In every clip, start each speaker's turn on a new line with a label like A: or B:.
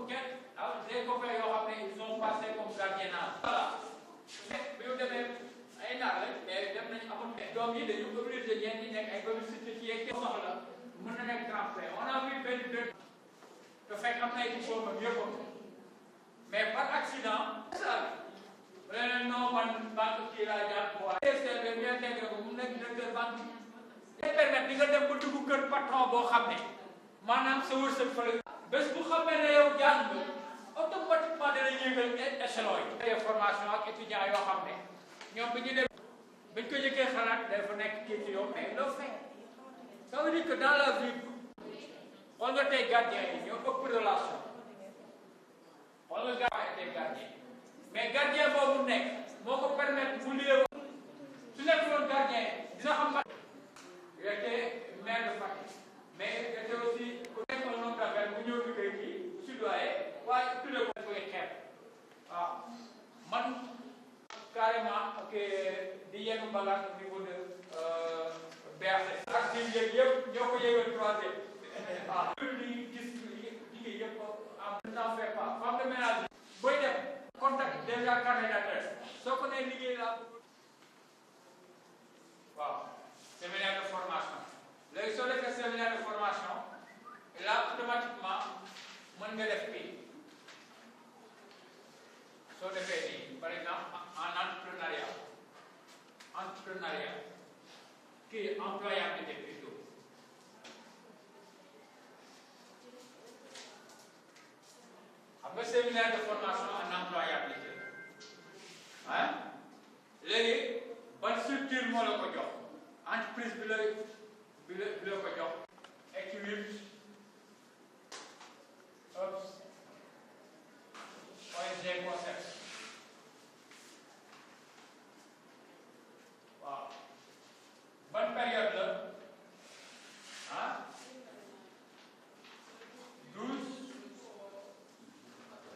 A: des copains yoo xam ne ils ont passé comme gardiennage. voilà bi ñu demee ay naar lañ mais dem nañu amul doom yi dañu obligé ñenn ñi nekk ay publicité ci yeeg soxla mën na nekk grand frère on a vu benn deux te fekk am na ay diplôme yëpp mais par accident ça leneen non man banque kii laa jàpp waaye DCB bi intégré ko mu nekk directeur banque day permettre di nga dem ba dugg kër patron boo xam ne maanaam sa wërsëg fa la bés bu xamee ne yow jàng nga automatiquement dana yéegal échelon yi formation ak étudiants yoo xam ne ñoom bi ñu dem bañ ko jëkkee xalaat dafa nekk kii ci yow mais loo fay ça veut dire que dans la vie xool nga tey gardien yi ñoo ëpp relation xool nga gars yi tey gardien mais gardien boobu nekk moo ko permettre bu lié su nekk woon gardien dina xam ma il était maire de Fatick mais il était aussi ku nekk un homme d'affaires bu ñëw liggéey kii sudoyer waaye tuddee ko koy xeeb waaw man carrément ok di yenn bagage au niveau de BAC ak di yëg yëpp ñoo ko yëgal troisième waaw li gis liggéey yëpp am n'en fait pas femme de ménage booy dem contact déjà carnet d'adresse soo ko nee liggéey laa waaw séminaire de formation léegi soo defee séminaire de formation là automatiquement mën nga def kii soo defee nii par exemple en entrepreneuriat kii employabilité plutôt xam nga séminaire de formation en employabilité ah léegi ban structure moo la ko jox entreprise bi la ko jox Equiwip ONG Concept waaw ban période la ah 12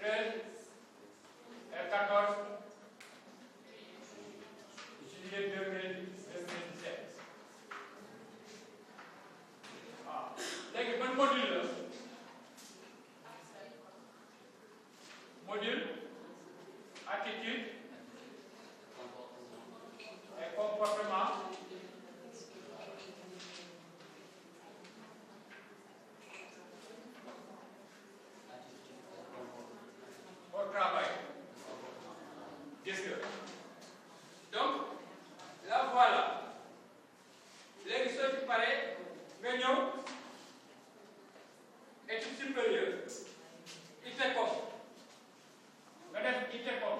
A: 13 et 14 juillet 2017 waaw léegi ban module la module attitude et comportement au travail gis nga donc là voilà léegi soo ci paree nga ñëw étude supérieure ITECOM nga def ITECOM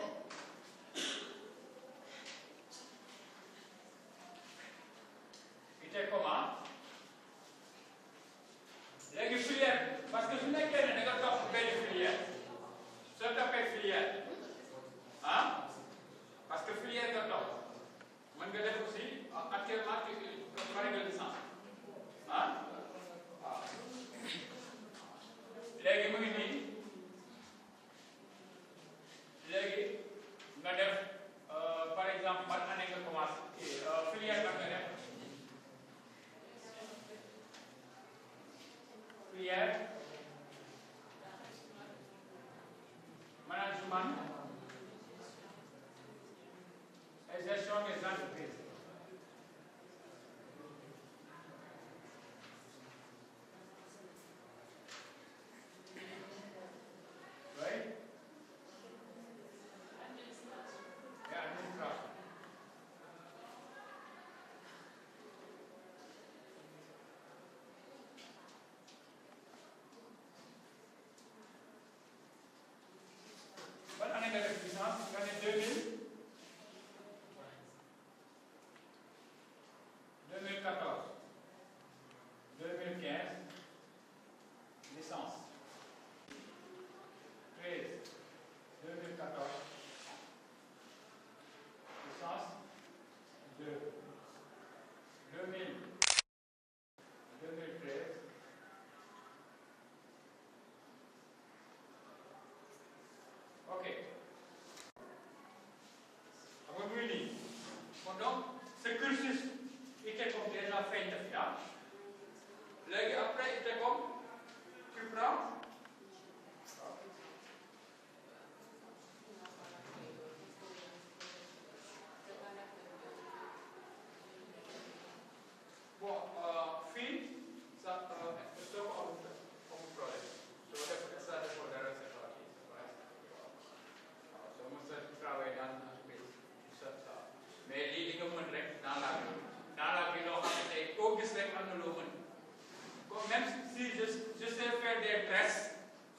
A: léegi filière parce que su nekkee ne da nga topp benn filière soo toppee filière ah parce que filière nga topp mën nga def aussi actuellement tu pare nga licence ah waaw léegi mu ngi nii léegi nga def par exemple ban année nga commencé filière nga def filière management et gestion des entreprises. Oui. Et administration.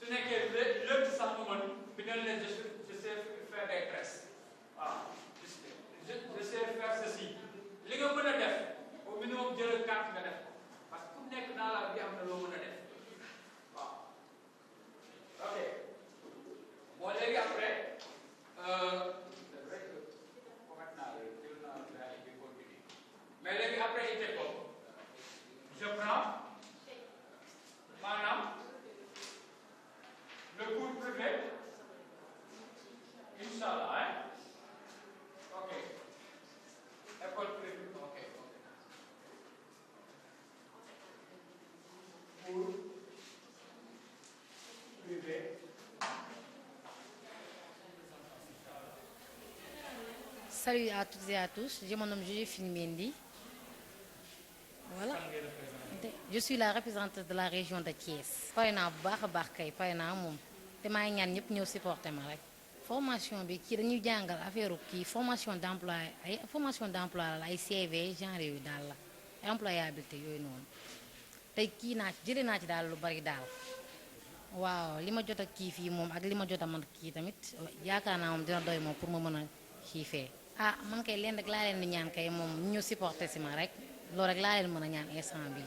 A: su nekkee lépp sax mu mën bindal leen je sais faire des tresses waaw je sais faire ceci li nga mën a def au minimum jëlal carte nga def parce que ku nekk dans la vie am na loo mën a def waaw ok bon léegi après c'est vrai que comment naa la jël naa la bi continuer mais léegi après ité ko je prends maanaam le cours privé Inch'Allah hein ok école privée ok cours privé
B: Salut à toutes et à tous, je me nomme Joséphine Mendy. Voilà. Je suis la représentante de la région de Thiès. pare naa bu baax a baax kay pare naa moom te maa ngi ñaan ñëpp ñëw supporter ma rek. formation bi kii dañuy jàngal affaire kii formation d'emploi ay formation d'emploi la ay CV genre yooyu daal la ay employabilité yooyu noonu tey kii naa ci jëlee naa ci daal lu bari daal. waaw li ma jot a kii fii moom ak li ma jot a mën kii tamit yaakaar naa moom dina doy moom pour ma mën a kii fee. ah man kay leen rek laa leen di ñaan kay moom ñu supporter si ma rek loolu rek laa leen mën a ñaan instant bi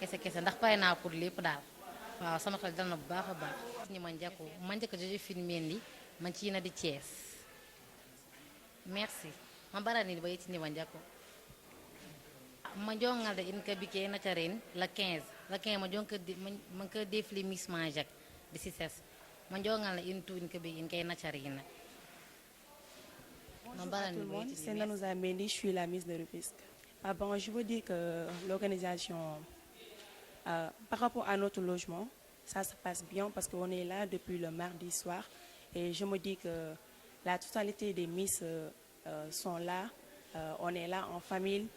B: kese ndax pare naa pour lépp daal waaw sama xel dal na bu baax a baax. ñi ma njëkk Joséphine Mendy man ci na di Thiès merci ma barani ba yetti ni ma njëkk ma jongalde in ka bike natarin la 15 ma jonka man ka defli Miss Majak di si ses ma jongalde in tu in ka bi in kay natarina.
C: Bonjour à tout le monde, c'est Nanouza Mendy, je suis la Miss de Rufisque. Bon, je veux dire que l'organisation, par rapport à notre logement, ça se passe bien parce qu'on est là depuis le mardi soir et je me dis que la totalité des Miss sont là, on est là en famille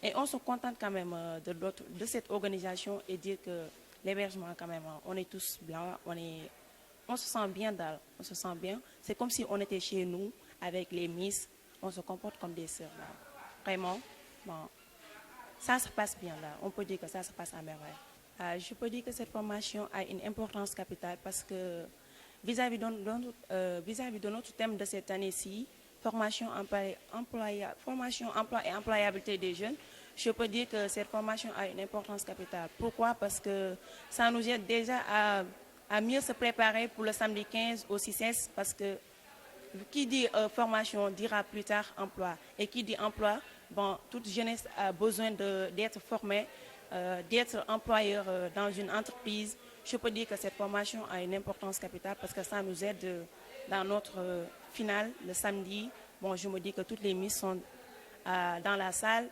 C: et on se contente quand même de cette organisation et dire que l'hébergement quand même, on est tous blancs, on se sent bien daal, on se sent bien. C'est comme si on était chez nous avec les Miss, on se comporte comme des sœurs là. Vraiment, bon, ça se passe bien là. On peut dire que ça se passe à merveille. Je peux dire que cette formation a une importance capitale parce que vis-à-vis de notre thème de cette année-ci, formation, emploi et employabilité des jeunes, je peux dire que cette formation a une importance capitale. Pourquoi? Parce que ça nous aide déjà à mieux se préparer pour le samedi 15 au 6S parce que qui dit formation dira plus tard emploi. Et qui dit emploi, bon, toute jeunesse a besoin d'être formée, d'être employeur dans une entreprise. Je peux dire que cette formation a une importance capitale parce que ça nous aide dans notre finale le samedi. Bon, je me dis que toutes les Miss sont dans la salle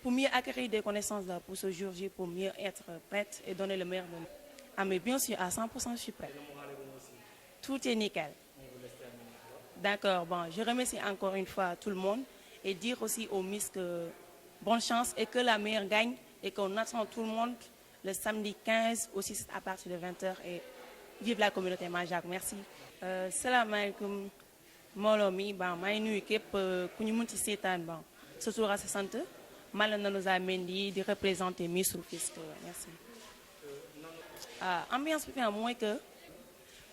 C: pour mieux acquérir des connaissances pour ce jour-ci, pour mieux être prête et donner le meilleur de nous. Ah mais bien sûr, à 100% je suis prête. Tout est nickel. D'accord, bon, je remercie encore une fois tout le monde et dire aussi aux Miss que bonne chance et que la meilleure gagne et qu'on attend tout le monde le samedi 15 aussi à partir de 20h et vive la communauté Majak. Merci. Salaamaaleykum mbooloo mi bon maa ngi nuyu képp ku ñu mën ci seetaan bon sa tur ak sa sant man la Nanouza Mendy di représenter Miss Rufisque merci. Ambiance bi mooy que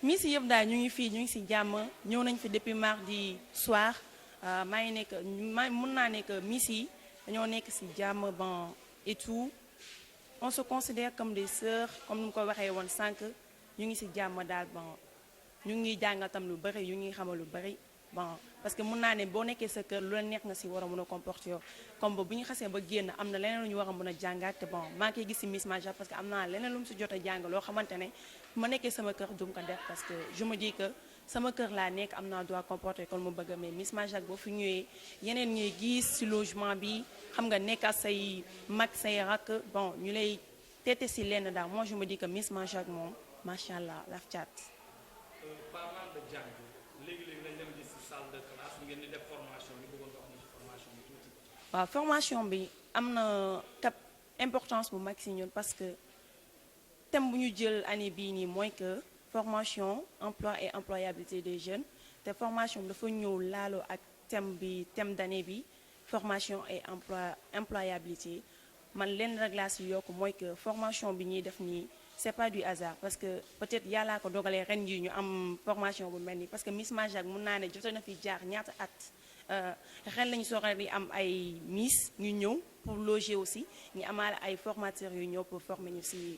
C: Miss yëpp daal ñu ngi fii ñu ngi ci jàmm ñëw nañ fi depuis mardi soir maa ngi nekk mën naa nekk Miss yi dañoo nekk ci jàmm bon et tout on se considère comme des sœurs comme ni mu ko waxee woon sànq ñu ngi ci jàmm daal bon ñu ngi jàngatam lu bari ñu ngi xamal lu bari bon parce que mën naa ne boo nekkee sa kër lu la neex nga ci war a mën a comporter yow comme bu ñu xasee ba génn am na leneen lu ñu war a mën a jàngaat te bon maa ngi koy gis ci Miss Majak parce que am naa leneen lu mu ci jot a jàng loo xamante ne ma nekkee sama kër dum ko def parce que je me dis que sama kër laa nekk am naa droit comporter comme mu bëgg mais Miss Majak boo fi ñëwee yeneen ñuy gis ci logement bi xam nga nekk ak say mag say rakk bon ñu lay teete ci lenn daal moi je me dis que Miss Majak moom macha allah laf caat.
D: parlant de jàng léegi-léegi lañ leen gis ci salle de classe ngeen di def formation bi bëggoon nga wax ci formation bi tuuti.
C: waaw formation bi am na importance bu mag ci ñun parce que thème bu ñu jël année bii nii mooy que formation emploi et employabilité des jeunes te formation bi dafa ñëw laaloo ak thème d'année bi formation et employabilité man leen rek laa si yokk mooy que formation bi ñuy def nii c'est pas du hasard parce que peut-être yàllaa ko dogalee ren jii ñu am formation bu mel nii parce que Miss Majak mun naa ne jotoon na fi jaar ñaata at ren lañu soxla di am ay miss ñu ñëw pour loger aussi ñu amaale ay formateurs yu ñëw pour former ñu si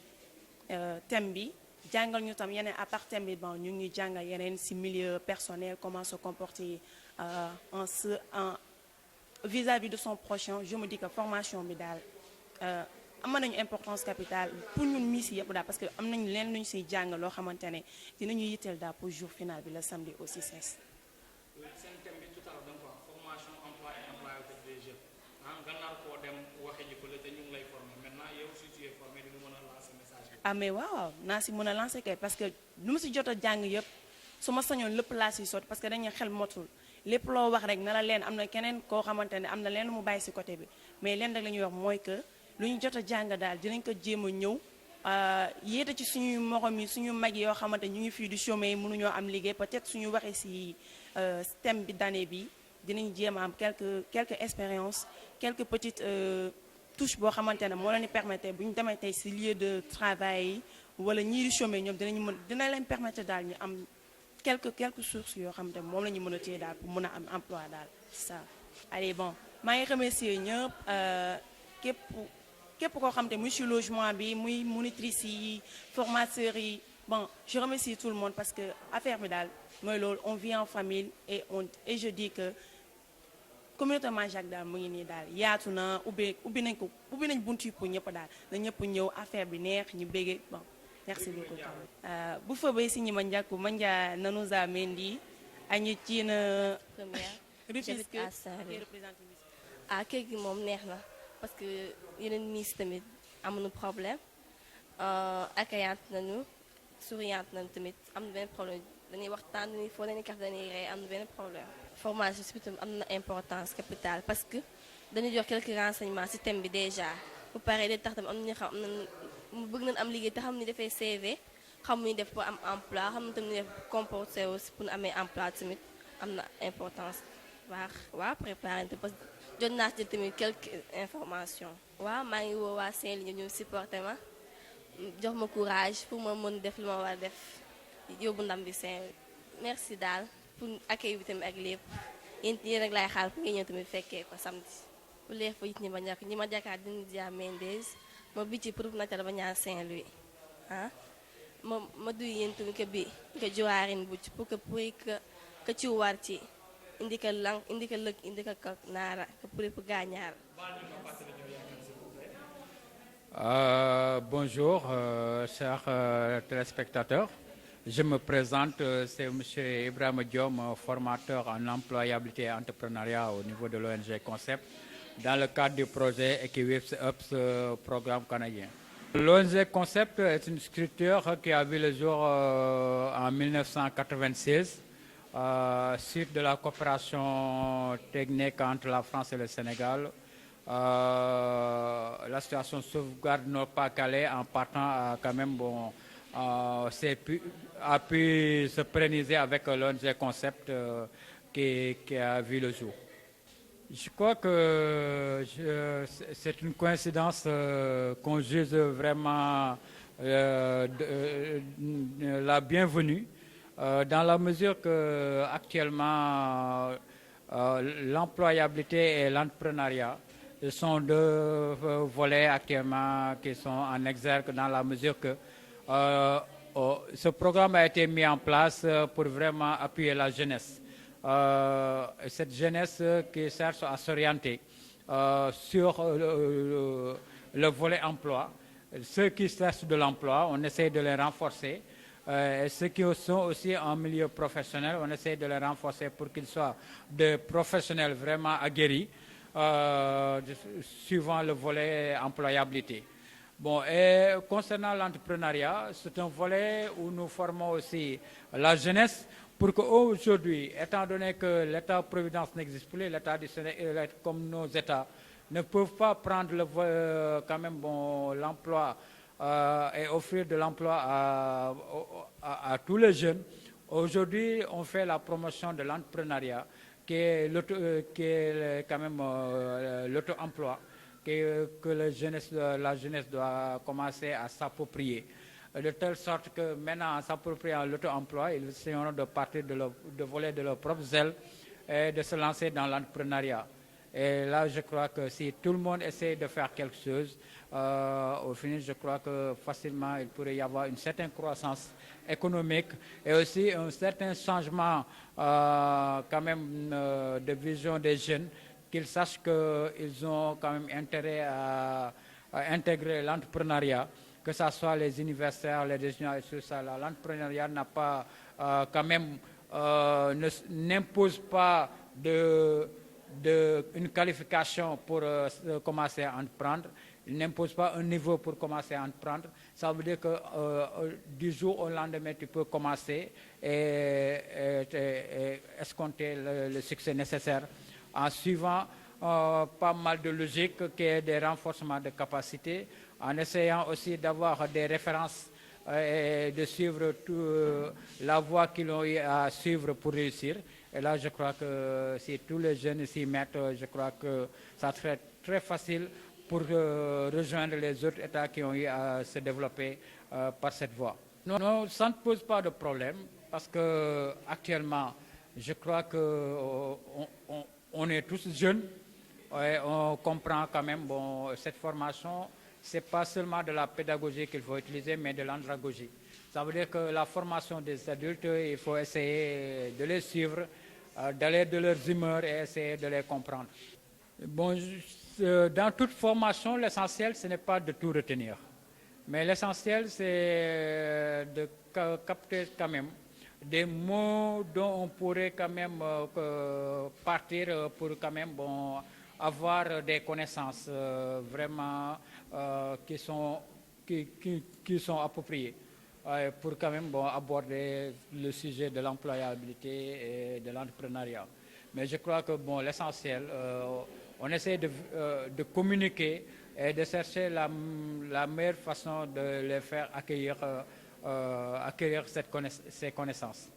C: thème bi jàngal ñu tam yeneen à part thème bi bon ñu ngi jàngal yeneen si milieu personnel comment se comporter en vis-à-vis de son prochain. Je me dis que formation bi daal am nañu importance capitale pour ñun miss yëpp daal parce que am nañu leen lu ñu siy jàng loo xamante ne dinañu yitteel daal pour jour final bi le samedi aussi c'est
D: seen thème bi tout à l'heure da nga ko wax formation emploi et employabilité des jeunes nga nar koo dem waxee ji ko la te ñu ngi lay former maintenant yow si tu es formé di nga mën a lancer message bi.
C: ah mais waaw naa si mën a lancer kay parce que lu ma si jot a jàng yëpp su ma sañoon lépp laa si sotti parce que dañuy xel motul lépp loo wax rek na la leen am na keneen koo xamante ne am na leen mu bàyyi si côté bi mais leen rek la ñuy wax mooy que lu ñu jot a jàng daal dinañ ko jéem a ñëw yéete ci suñuy morom yi suñu mag yoo xamante ñu ngi fii du chômer mënuñoo am liggéey peut-être suñu waxee si thème bi d'année bi dinañ jéem a am quelques expériences quelques petites touches boo xamante ne moo leen di permettre bu ñu demee tey si lieu de travail yi wala ñii di chômer ñoom dina leen permettre daal ñu am quelques sources yoo xam te moom la ñu mën a téye daal pour mën a am emploi daal ça. allez bon maa ngi remercier ñëpp képp koo xam te muy ci logement bi muy monitrice yi formateurs yi bon je remercie tout le monde parce que affaire bi daal mooy loolu on vit en famille et je dis que communauté Majak daal mu ngi nii daal yaatu na ubbi nañ bunt yi pour ñëpp daal na ñëpp ñëw affaire bi neex ñu béggee bon. Merci beaucoup. Buffobe si Manjaku Manja Nanuza Mendy Agnitina
E: Rufisque kër gi moom neex na parce que yeneen miss tamit amuñu problème accueillante nañu souriante nañu tamit am na benn problème dañuy waxtaan dañuy foo dañuy kaf dañuy rey am na benn problème. Formation si tamit am na importance capitale parce que dañuy jox quelques renseignements si thème bi déjà bu paree day tax tamit am na ñu xam bëgg nañ am liggéey te xam ni dafay CV xam ni def pour am emploi xam ni tamit def comporté aussi pour amee emploi tamit am na importance waaw préparé parce que jot naa ci tamit quelques informations. waaw maa ngi woo waa Saint-Louis ñëw supporté ma jox ma courage pour ma mën def lu ma war a def yóbbu ndam bi Saint-Louis merci daal pour accueil bi tamit ak lépp yéen rek laay xaar pour ngeen ñëw tamit fekkee ko samedi bu leer fa it ñi ma jàkkaar dina dia Mendes ma bici pour natal ba ñaar Saint-Louis ma duy yéen tamit que bi que jowarin bucc pour que ci war ci indi ka lang indi ka lëg indi ka naara que pour gaañaar.
A: Bonjour, chers téléspectateurs. Je me présente, c'est M. Ibrahima Diom, formateur en employabilité et entrepreneuriat au niveau de l'ONG Concept, dans le cadre du projet Equiwebs Ups, programme canadien. L'ONG Concept est une structure qui a vu le jour en 1996, suite de la coopération technique entre la France et le Sénégal. L'association Sauvegarde Nord-Pas-Calais en partant quand même a pu se pérenniser avec l'ONG Concept qui a vu le jour. Je crois que c'est une coïncidence qu'on juge vraiment la bienvenue dans la mesure que actuellement l'employabilité et l'entrepreneuriat sont deux volets actuellement qui sont en exergue dans la mesure que ce programme a été mis en place pour vraiment appuyer la jeunesse. Cette jeunesse qui cherche à s'orienter sur le volet emploi. Ceux qui cherchent de l'emploi, on essaie de les renforcer. Et ceux qui sont aussi en milieu professionnel, on essaie de les renforcer pour qu'ils soient des professionnels vraiment aguerris, suivant le volet employabilité. Bon, et concernant l'entrepreneuriat, c'est un volet où nous formons aussi la jeunesse pour qu'aujourd'hui, étant donné que l'État-providence n'existe plus, l'État du Sénégal, comme nos États, ne peuvent pas prendre quand même l'emploi et offrir de l'emploi à tous les jeunes. Aujourd'hui, on fait la promotion de l'entrepreneuriat, qui est quand même l'auto-emploi, que la jeunesse doit commencer à s'approprier. De telle sorte que maintenant, en s'appropriant l'auto-emploi, ils essaieront de partir de voler de leur propre zèle et de se lancer dans l'entrepreneuriat. Et là, je crois que si tout le monde essaie de faire quelque chose, au final, je crois que facilement, il pourrait y avoir une certaine croissance économique et aussi un certain changement quand même de vision des jeunes, qu'ils sachent qu'ils ont quand même intérêt à intégrer l'entrepreneuriat, que ce soit les universitaires, les étudiants et tout ça. L'entrepreneuriat n'a pas quand même n'impose pas une qualification pour commencer à entreprendre. Il n'impose pas un niveau pour commencer à entreprendre. Ça veut dire que du jour au lendemain, tu peux commencer et escompter le succès nécessaire en suivant pas mal de logique qui est des renforcements de capacité, en essayant aussi d'avoir des références et de suivre la voie qu'ils ont eu à suivre pour réussir. Et là, je crois que si tous les jeunes s'y mettent, je crois que ça serait très facile pour rejoindre les autres États qui ont eu à se développer par cette voie. Non, ça ne pose pas de problème parce que actuellement, je crois qu'on est tous jeunes et on comprend quand même cette formation. Ce n'est pas seulement de la pédagogie qu'il faut utiliser, mais de l'andragogie. Ça veut dire que la formation des adultes, il faut essayer de les suivre, d'aller de leurs humeurs et essayer de les comprendre. Bon, dans toute formation, l'essentiel, ce n'est pas de tout retenir. Mais l'essentiel, c'est de capter quand même des mots dont on pourrait quand même partir pour quand même avoir des connaissances vraiment qui sont appropriées pour quand même aborder le sujet de l'employabilité et de l'entrepreneuriat. Mais je crois que l'essentiel, on essaie de communiquer et de chercher la meilleure façon de les faire acquérir ces connaissances.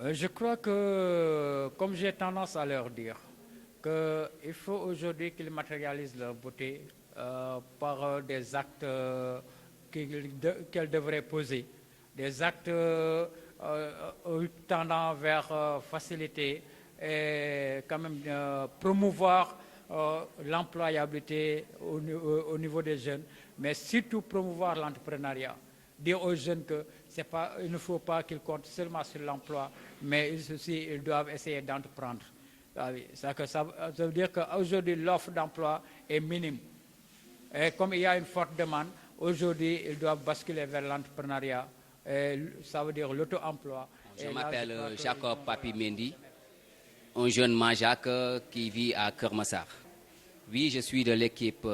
A: Je crois que, comme j'ai tendance à leur dire, qu'il faut aujourd'hui qu'ils matérialisent leur beauté par des actes qu'elles devraient poser, des actes tendant vers faciliter et quand même promouvoir l'employabilité au niveau des jeunes, mais surtout promouvoir l'entrepreneuriat. Dire aux jeunes qu'il ne faut pas qu'ils comptent seulement sur l'emploi, mais ils doivent essayer d'entreprendre. Ça veut dire qu'aujourd'hui, l'offre d'emploi est minime. Et comme il y a une forte demande, aujourd'hui, ils doivent basculer vers l'entrepreneuriat. Ça veut dire l'auto-emploi.
F: Je m'appelle Jacob Papi Mendy, un jeune Manjaak qui vit à Kermassar. Oui, je suis de l'équipe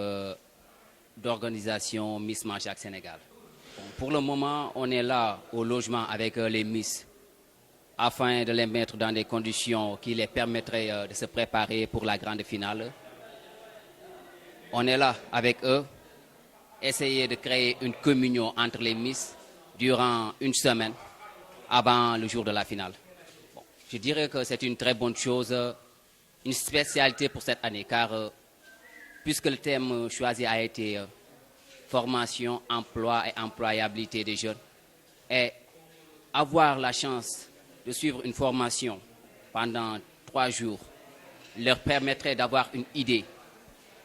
F: d'organisation Miss Manjaak Sénégal. Pour le moment, on est là au logement avec les Miss afin de les mettre dans des conditions qui les permettraient de se préparer pour la grande finale. On est là avec eux, essayer de créer une communion entre les Miss durant une semaine avant le jour de la finale. Je dirais que c'est une très bonne chose, une spécialité pour cette année, car puisque le thème choisi a été formation, emploi et employabilité des jeunes, et avoir la chance de suivre une formation pendant 3 jours leur permettrait d'avoir une idée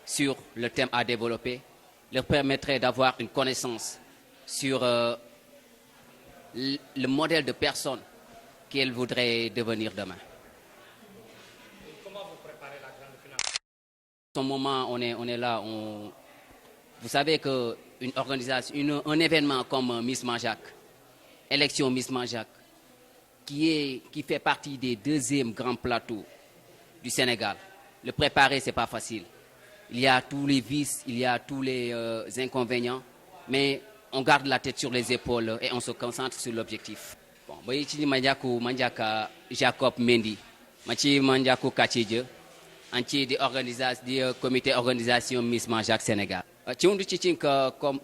F: sur le thème à développer, leur permettrait d'avoir une connaissance sur le modèle de personne qu'elles voudraient devenir demain.
D: Comment vous préparez la grande finale?
F: En ce moment, on est là. Vous savez qu'un événement comme Miss Manjaak, élection Miss Manjaak, qui fait partie des 2e grands plateaux du Sénégal, le préparer, ce n'est pas facile. Il y a tous les vices, il y a tous les inconvénients, mais on garde la tête sur les épaules et on se concentre sur l'objectif. Bon, je suis Manjaak Jacob Mendy, je suis Manjaak Kachidje, je suis du comité d'organisation Miss Manjaak Sénégal. Je suis comme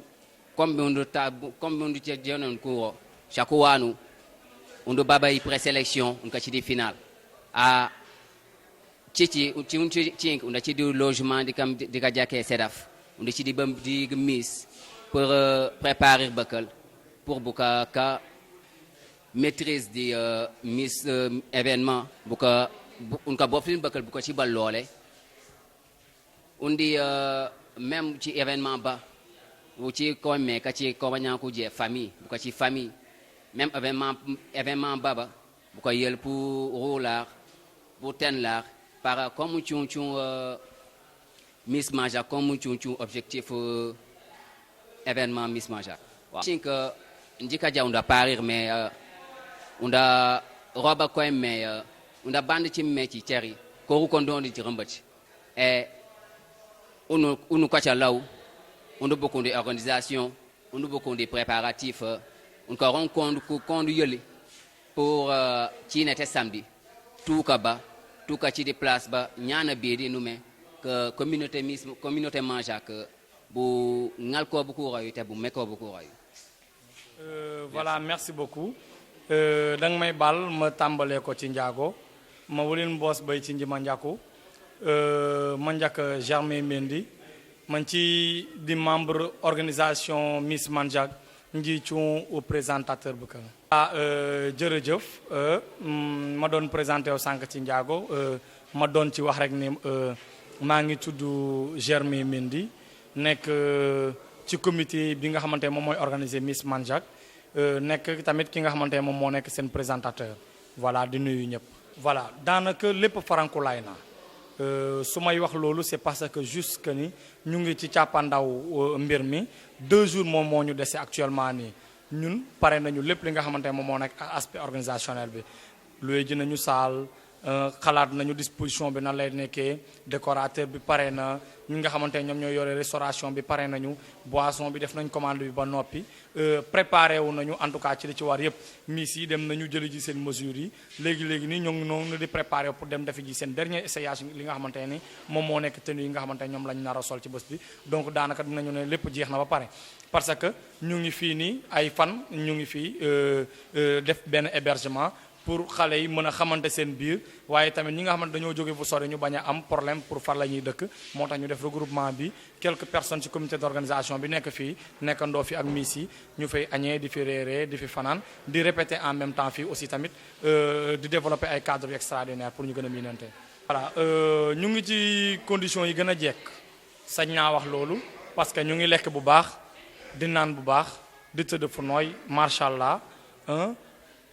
F: on dit, présélection, on finale. ci unda ci du logement di ka jake sedaf unda ci di mis pour préparer bakal pour buka ka maîtrise di mis événement buka unka boflin bakal buka ci bal lolé undi même ci événement ba wu ci ko me ka ci ko banya ku je famille buka ci famille même événement baba buka yel pour roular pour tenlar par comme Miss Maja comme objectif événement Miss Maja que ndika ja unda parir mais unda roba ko mais unda bande ci meti teri ko ko ndondi ci rembati et unu ko ca law unu beaucoup de organisation unu beaucoup de préparatifs on ko rencontre ko kondu yeli pour ci nete samedi tout ka ci di place ba ñaana bi di nume que communauté Manja que bu ngal ko bu ko royu te bu meko bu ko royu
D: voilà merci beaucoup dang may bal ma tambalé ko ci njaago ma wolin boss bay ci njima njaku ma njak Germain Mendy man ci di membre organisation Miss Manja nji ci au présentateur bu ka jërëjëf ma doon présenté wu sànq ci njaago ma doon ci wax rek ni maa ngi tudd Germain Mendy nekk ci comité bi nga xamante moom mooy organiser Miss Manja nekk tamit ki nga xamante moom moo nekk seen présentateur voilà di nuyu ñëpp. voilà daanaka lépp farankulaay na su may wax loolu c'est parce que juste que ni ñu ngi ci càppandaw mbir mi 2 jours moom moo ñu dese actuellement nii ñun pare nañu lépp li nga xamante moom moo nekk aspect organisationnel bi luy ji nañu saal xalaat nañu disposition bi nan lay nekkee décorateur bi pare na ñi nga xamante ñoom ñooy yore restauration bi pare nañu boisson bi def nañ commande bi ba noppi préparé wu nañu en tout cas ci li ci war yëpp miss yi dem nañu jëli ji seen mesures yi léegi nii ñoo ngi noonu di préparé pour dem defi ji seen dernier essayage li nga xamante ni moom moo nekk tenue yi nga xamante ñoom lañ nar a sol ci bés bi donc daanaka dinañu ne lépp jeex na ba pare parce que ñu ngi fii nii ay fan ñu ngi fii def benn hébergement pour xale yi mën a xamante seen biir waaye tamit ñi nga xamante dañoo jóge fu sori ñu bañ a am problème pour far la ñuy dëkk moo tax ñu def regroupement bi quelques personnes ci comité d'organisation bi nekk fii nekkandoo fi ak miss yi ñu fay añee di fi réeree di fi fanaan di répéter en même temps fii aussi tamit di développer ay cadres extraordinaires pour ñu gën a miinante. voilà ñu ngi ci conditions yi gën a jekk sañ naa wax loolu parce que ñu ngi lekk bu baax di naan bu baax di tëdd fu nooy macha allah.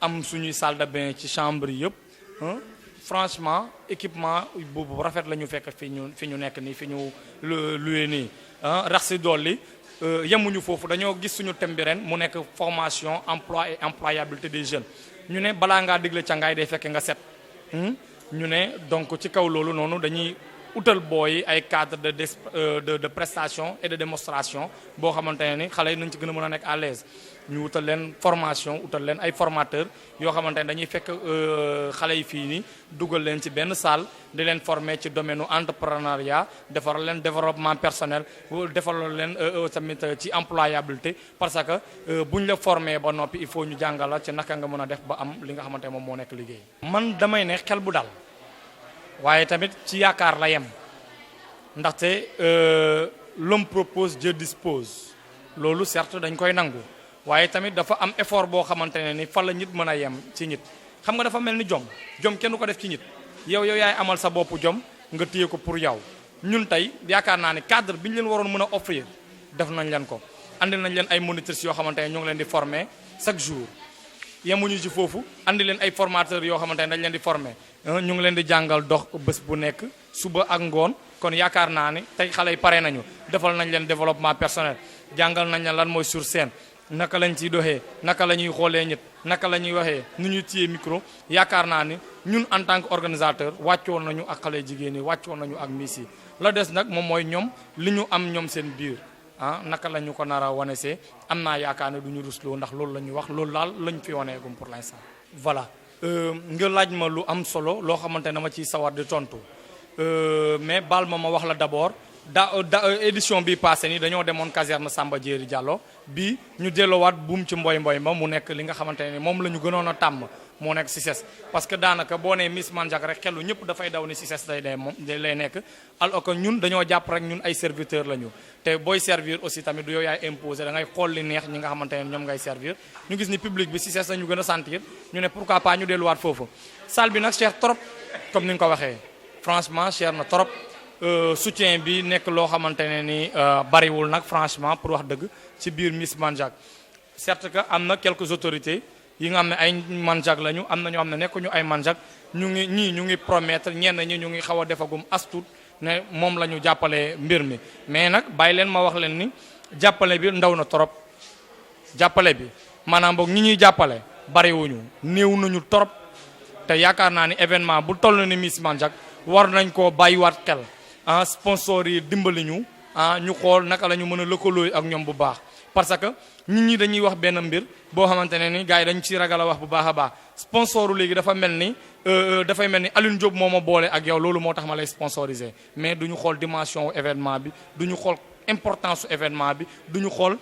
D: am suñuy salle de bain ci chambre yëpp franchement équipement bu rafet la ñu fekk fi ñu nekk nii fi ñu luwee nii rax si dolli yemuñu foofu dañoo gis suñu thème bi ren mu nekk formation emploi et employabilité des jeunes ñu ne balaa ngaa digle càngaay day fekk nga set ñu ne donc ci kaw loolu noonu dañuy utal booy ay cadre de prestation et de démonstration boo xamante ne ni xale yi nañ ci gën a mën a nekk à l'aise ñu utal leen formation utal leen ay formateurs yoo xamante ne dañuy fekk xale yi fii nii dugal leen ci benn salle di leen former ci domaine entrepreneuriat defaral leen développement personnel defaral leen tamit ci employabilité parce que bu ñu la former ba noppi il faut ñu jàngal la ci naka nga mën a def ba am li nga xamante ne moom moo nekk liggéey. man damay ne xel bu dal waaye tamit ci yaakaar la yem ndaxte l'homme propose Dieu dispose loolu certes dañ koy nangu. waaye tamit dafa am effort boo xamante ne ni fa la nit mën a yem ci nit xam nga dafa mel ni jom kenn du ko def ci nit yow yaay amal sa bopp jom nga téye ko pour yow ñun tey yaakaar naa ne cadre bi ñu leen waroon mën a offrir def nañ leen ko andi nañ leen ay moniteurs yoo xamante ne ñoo ngi leen di former chaque jour yemuñu ci foofu andi leen ay formateurs yoo xamante ne dañ leen di former ñu ngi leen di jàngal dox bés bu nekk suba ak ngoon kon yaakaar naa ne tey xale yi pare nañu defal nañ leen développement personnel jàngal nañ leen lan mooy sur scène naka lañ ciy doxee naka la ñuy xoolee ñit naka la ñuy waxee nu ñuy téye micro yaakaar naa ni ñun en tant que organisateur wàccoon nañu ak xale jigéen ñi wàccoon nañu ak miss yi la des nag moom mooy ñoom li ñu am ñoom seen biir naka la ñu ko nar a wane see am naa yaakaar ne du ñu rusloo ndax loolu la ñuy wax loolu daal lañ fi waneegum pour l'instant. voilà nga laaj ma lu am solo loo xamante ne ma ciy sawar di tontu mais baal ma wax la d'abord. édition bi passé ni dañoo demoon caserne Samba Diéry Diallo bi ñu delloowaat buum ci mboy ma mu nekk li nga xamante ne moom la ñu gënoon a tàmm moo nekk CICES parce que daanaka boo nee Miss Mandiack rek xelu ñëpp dafay daw ni CICES lay nekk alors que ñun dañoo jàpp rek ñun ay serviteur la ñu te booy servir aussi tamit du yow yaay imposer da ngay xool li neex ñi nga xamante ne ñoom ngay servir ñu gis ni public bi CICES la ñu gën a sentir ñu ne pourquoi pas ñu delluwaat foofu salle bi nag cher trop comme ni nga ko waxee franchement cher na trop soutien bi nekk loo xamante ne ni bariwul nag franchement pour wax dëgg ci biir Miss Mandiack certes que am na quelques autorités yi nga xam ne ay Mandiack lañu am na ñoo xam ne nekkuñu ay Mandiack ñu ngi promettre ñenn ñi ñu ngi xaw a defagum astut ne moom la ñu jàppale mbir mi mais nag bàyyi leen ma wax leen ni jàppale bi ndaw na trop jàppale bi maanaam boog ñi ñuy jàppale bariwuñu néew nañu trop te yaakaar naa ni événement bu toll ni Miss Mandiack war nañ koo bàyyiwaat xel sponsor yi dimbali ñu ñu xool naka la ñu mën a lëkkaloo ak ñoom bu baax parce que nit ñi dañuy wax benn mbir boo xamante ne ni gars yi dañu ciy ragal a wax bu baax a baax sponsoru léegi dafay mel ni Alioune Diop moo ma boole ak yow loolu moo tax ma lay sponsoriser mais du ñu xool dimension wu événement bi du ñu xool importance su événement bi du ñu xool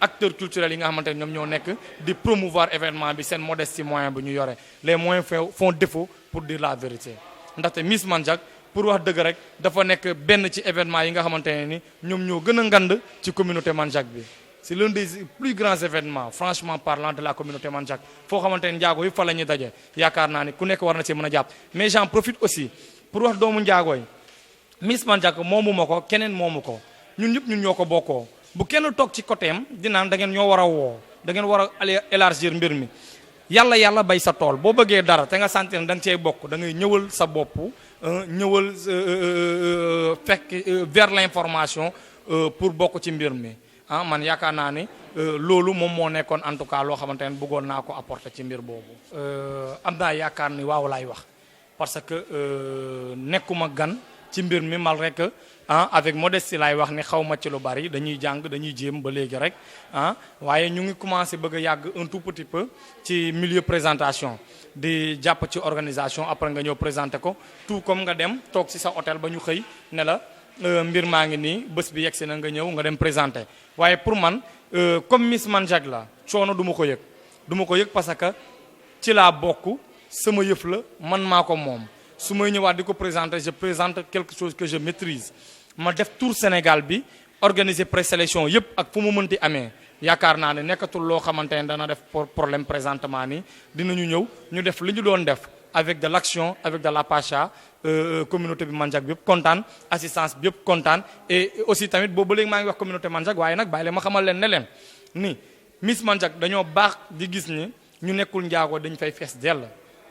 D: acteurs culturels yi nga xamante ne ñoom ñoo nekk di promouvoir événement bi seen modestie moyen bu ñu yore les moyens font défaut pour dire la vérité ndaxte Miss Mandiack pour wax dëgg rek dafa nekk benn ci événement yi nga xamante ne ni ñoom ñoo gën a ngand ci communauté Mandiack bi c'est l'un des plus grands événements franchement parlant de la communauté Mandiack foo xamante ne njaago yi fa la ñuy daje yaakaar naa ni ku nekk war na ci mën a jàpp mais j'en profite aussi pour wax doomu njaago yi Miss Mandiack moomu ma ko keneen moomu ko ñun ñëpp ñun ñoo ko bokkoo bu kenn toog ci côté am dinaan da ngeen ñoo war a woo da ngeen war a élargir mbir mi yàlla bay sa tool boo bëggee dara te nga sentir da nga cey bokk da ngay ñëwal sa bopp ñëwal fekk vers l'information pour bokk ci mbir mi man yaakaar naa ni loolu moom moo nekkoon en tout cas loo xamante ne bëggoon naa ko apporter ci mbir boobu am naa yaakaar ni waaw laay wax parce que nekkuma gan ci mbir mi malgré que avec modestie laay wax ni xaw ma ci lu bari dañuy jàng dañuy jéem ba léegi rek waaye ñu ngi commencé bëgg a yàgg un tout petit peu ci milieu présentation di jàpp ci organisation après nga ñëw présenter ko tout comme nga dem toog ci sa hôtel ba ñu xëy ne la mbir maa ngi nii bés bi yegsi na nga ñëw nga dem présenter waaye pour man comme Miss Mandiack la coono du ma ko yëg parce que ci laa bokk sama yëf la man maa ko moom su may ñëwaat di ko présenter je présente quelque chose que je maîtrise ma def tour Sénégal bi organiser présélection yëpp ak fu mu mënti amee yaakaar naa ne nekkatul loo xamante ne dana def problème présentement nii dinañu ñëw ñu def li ñu doon def avec de l'action avec de la pacha communauté bi Mandiack bi yëpp kontaan assistance bi yëpp kontaan et aussi tamit boobu ba léegi maa ngi wax communauté Mandiack waaye nag bàyyi leen ma xamal leen ne leen ni Miss Mandiack dañoo baax di gis ni ñu nekkul njaago dañ fay fees dell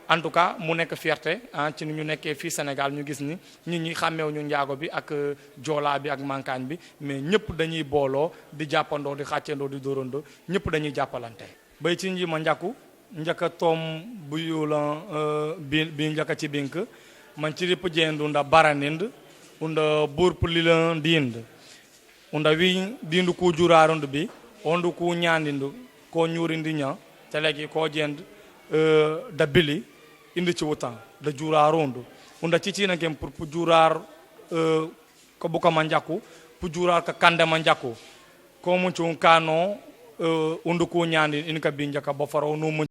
D: en tout cas mu nekk fierté ci ni ñu nekkee fii Sénégal ñu gis ni nit ñi xàmmeew ñu njaago bi ak joolaa bi ak mankaañ bi mais ñëpp dañuy booloo di jàppandoo di xàccandoo di dóorandoo ñëpp dañuy jàppalante bay ci nji ma njàkku njaka toom bu yulan bi njaka ci bink man ci ripp jeendu unda baranind unda burpulila ndind unda wi dindu ku jurarundu bi ondu ku ñaandindu ko ñurindi ña te léegi ko jend da bili indi ci wutan da jurarundu unda cicina kem pour jurar ko buka Mandiack pour jurar ka kande Mandiack ko mun ci kano undu ku ñaandi in ka bi njaka ba faro no